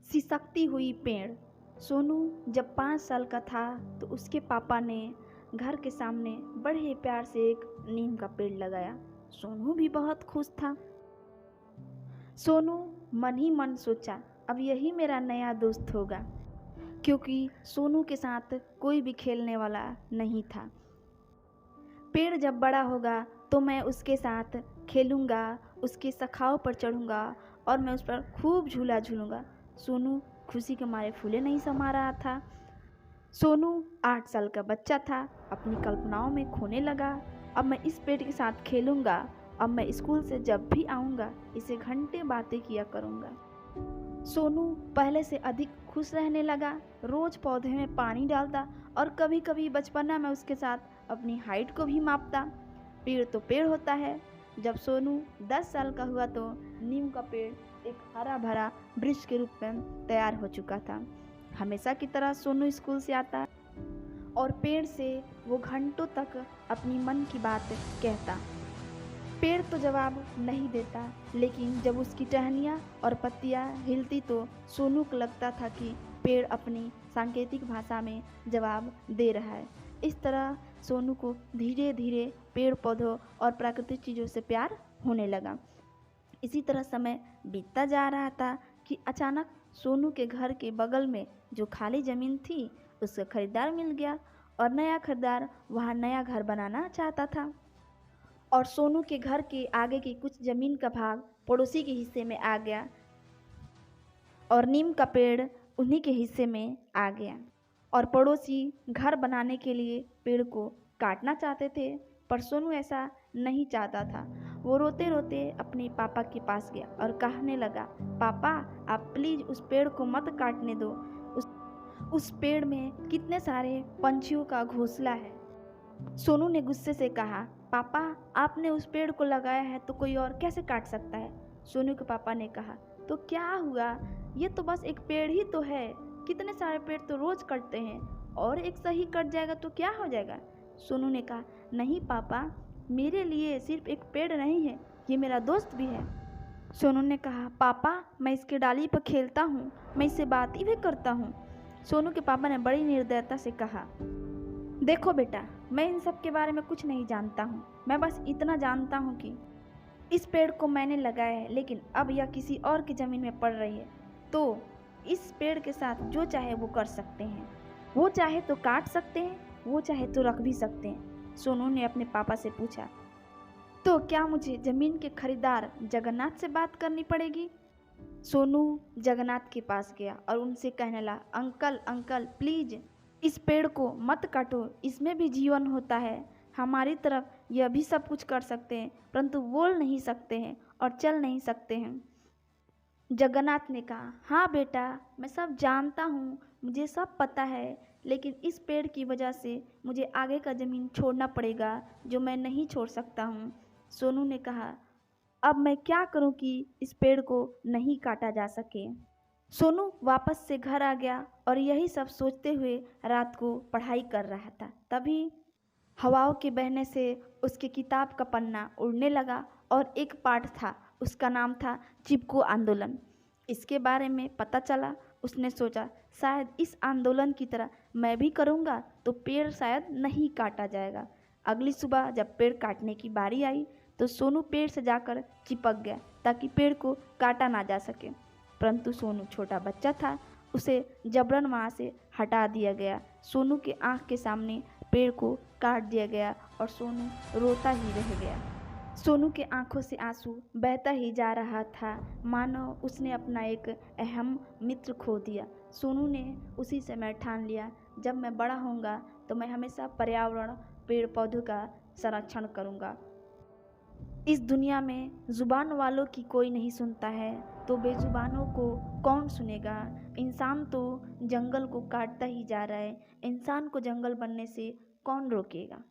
सिसकती हुई पेड़। सोनू जब 5 साल का था तो उसके पापा ने घर के सामने बड़े ही प्यार से एक नीम का पेड़ लगाया। सोनू भी बहुत खुश था। सोनू मन ही मन सोचा, अब यही मेरा नया दोस्त होगा, क्योंकि सोनू के साथ कोई भी खेलने वाला नहीं था। पेड़ जब बड़ा होगा तो मैं उसके साथ खेलूँगा, उसके शाखाओं पर चढ़ूँगा और मैं उस पर खूब झूला झूलूँगा। सोनू खुशी के मारे फूले नहीं समा रहा था। सोनू 8 साल का बच्चा था, अपनी कल्पनाओं में खोने लगा। अब मैं इस पेड़ के साथ खेलूँगा, अब मैं स्कूल से जब भी आऊँगा इसे घंटे बातें किया करूँगा। सोनू पहले से अधिक खुश रहने लगा, रोज पौधे में पानी डालता और कभी कभी बचपना में उसके साथ अपनी हाइट को भी मापता। पेड़ तो पेड़ होता है। जब सोनू 10 साल का हुआ तो नीम का पेड़ एक हरा भरा वृक्ष के रूप में तैयार हो चुका था। हमेशा की तरह सोनू स्कूल से आता और पेड़ से वो घंटों तक अपनी मन की बात कहता। पेड़ तो जवाब नहीं देता, लेकिन जब उसकी टहनियाँ और पत्तियाँ हिलती तो सोनू को लगता था कि पेड़ अपनी सांकेतिक भाषा में जवाब दे रहा है। इस तरह सोनू को धीरे धीरे पेड़ पौधों और प्राकृतिक चीज़ों से प्यार होने लगा। इसी तरह समय बीतता जा रहा था कि अचानक सोनू के घर के बगल में जो खाली ज़मीन थी उसका खरीदार मिल गया और नया खरीदार वहाँ नया घर बनाना चाहता था। और सोनू के घर के आगे की कुछ ज़मीन का भाग पड़ोसी के हिस्से में आ गया और नीम का पेड़ उन्हीं के हिस्से में आ गया। और पड़ोसी घर बनाने के लिए पेड़ को काटना चाहते थे, पर सोनू ऐसा नहीं चाहता था। वो रोते रोते अपने पापा के पास गया और कहने लगा, पापा आप प्लीज़ उस पेड़ को मत काटने दो। उस पेड़ में कितने सारे पंछियों का घोंसला है। सोनू ने गुस्से से कहा, पापा आपने उस पेड़ को लगाया है तो कोई और कैसे काट सकता है। सोनू के पापा ने कहा, तो क्या हुआ, ये तो बस एक पेड़ ही तो है, कितने सारे पेड़ तो रोज कटते हैं और एक सही कट जाएगा तो क्या हो जाएगा। सोनू ने कहा, नहीं पापा, मेरे लिए सिर्फ एक पेड़ नहीं है, ये मेरा दोस्त भी है। सोनू ने कहा, पापा मैं इसके डाली पर खेलता हूँ, मैं इससे बात भी करता हूँ। सोनू के पापा ने बड़ी निर्दयता से कहा, देखो बेटा, मैं इन सब के बारे में कुछ नहीं जानता हूँ, मैं बस इतना जानता हूँ कि इस पेड़ को मैंने लगाया है, लेकिन अब यह किसी और की ज़मीन में पड़ रही है, तो इस पेड़ के साथ जो चाहे वो कर सकते हैं। वो चाहे तो काट सकते हैं, वो चाहे तो रख भी सकते हैं। सोनू ने अपने पापा से पूछा, तो क्या मुझे ज़मीन के खरीदार जगन्नाथ से बात करनी पड़ेगी। सोनू जगन्नाथ के पास गया और उनसे कहने लगा, अंकल अंकल प्लीज़ इस पेड़ को मत काटो, इसमें भी जीवन होता है। हमारी तरफ यह भी सब कुछ कर सकते हैं, परंतु बोल नहीं सकते हैं और चल नहीं सकते हैं। जगन्नाथ ने कहा, हाँ बेटा, मैं सब जानता हूँ, मुझे सब पता है, लेकिन इस पेड़ की वजह से मुझे आगे का ज़मीन छोड़ना पड़ेगा जो मैं नहीं छोड़ सकता हूँ। सोनू ने कहा, अब मैं क्या करूँ कि इस पेड़ को नहीं काटा जा सके। सोनू वापस से घर आ गया और यही सब सोचते हुए रात को पढ़ाई कर रहा था। तभी हवाओं के बहने से उसके किताब का पन्ना उड़ने लगा और एक पाठ था, उसका नाम था चिपको आंदोलन। इसके बारे में पता चला। उसने सोचा, शायद इस आंदोलन की तरह मैं भी करूँगा तो पेड़ शायद नहीं काटा जाएगा। अगली सुबह जब पेड़ काटने की बारी आई तो सोनू पेड़ से जाकर चिपक गया ताकि पेड़ को काटा ना जा सके, परंतु सोनू छोटा बच्चा था, उसे जबरन वहाँ से हटा दिया गया। सोनू के आँख के सामने पेड़ को काट दिया गया और सोनू रोता ही रह गया। सोनू के आंखों से आंसू बहता ही जा रहा था, मानो उसने अपना एक अहम मित्र खो दिया। सोनू ने उसी समय ठान लिया, जब मैं बड़ा होऊंगा तो मैं हमेशा पर्यावरण पेड़ पौधों का संरक्षण करूंगा। इस दुनिया में जुबान वालों की कोई नहीं सुनता है तो बेजुबानों को कौन सुनेगा। इंसान तो जंगल को काटता ही जा रहा है, इंसान को जंगल बनने से कौन रोकेगा।